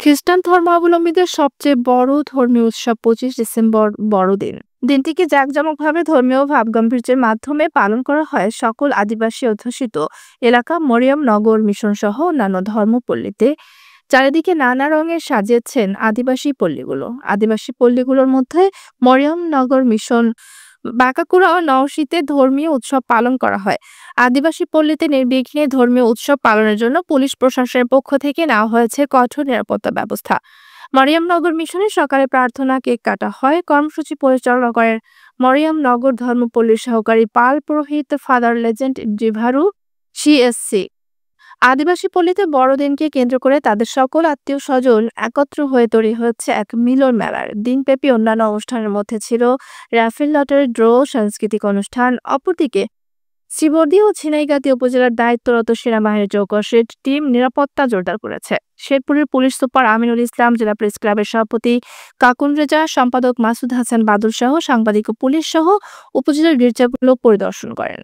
খ্রিস্টান ধর্মাবলম্বীদের সবচেয়ে বড় ধর্মীয় উৎসব 25 ডিসেম্বর বড়দিন। দিনটিকে জাঁকজমকভাবে ধর্মীয় ভাবগাম্ভীর্যের মাধ্যমে পালন করা হয় সকল আদিবাসী অধ্যুষিত এলাকা মরিয়ম নগর মিশন সহ অন্যান্য ধর্মপল্লীতে। চারিদিকে নানা রঙে সাজিয়েছেন আদিবাসী পল্লীগুলোর মধ্যে মরিয়ম নগর মিশন বাঁকাকুড়া ও নওশীতে ধর্মীয় উৎসব পালন করা হয়। আদিবাসী পল্লীতে নির্বিঘ্নে ধর্মীয় উৎসব পালনের জন্য পুলিশ প্রশাসনের পক্ষ থেকে নেওয়া হয়েছে কঠোর নিরাপত্তা ব্যবস্থা। মরিয়মনগর মিশনে সকালে প্রার্থনা, কেক কাটা হয়। কর্মসূচি পরিচালনা করেন মরিয়মনগর ধর্মপল্লীর সহকারী পাল পুরোহিত ফাদার লেজেন্ড জিভারু সিএসসি। আদিবাসী পল্লীতে বড়দিনকে কেন্দ্র করে তাদের সকল আত্মীয় স্বজন একত্র হয়ে তৈরি হচ্ছে এক মিলন মেলার। দিনব্যাপী অন্যান্য অনুষ্ঠানের মধ্যে ছিল রাফেল লটারি ড্র, সাংস্কৃতিক অনুষ্ঠান। অপরদিকে শ্রীবর্দী ও ঝিনাইগাতী উপজেলার দায়িত্বরত সেনাবাহিনীর চৌকশের টিম নিরাপত্তা জোরদার করেছে। শেরপুরের পুলিশ সুপার আমিনুল ইসলাম, জেলা প্রেস ক্লাবের সভাপতি কাকুন রেজা, সম্পাদক মাসুদ হাসান বাদল সহ সাংবাদিক ও পুলিশ সহ উপজেলার গির্জাগুলো পরিদর্শন করেন।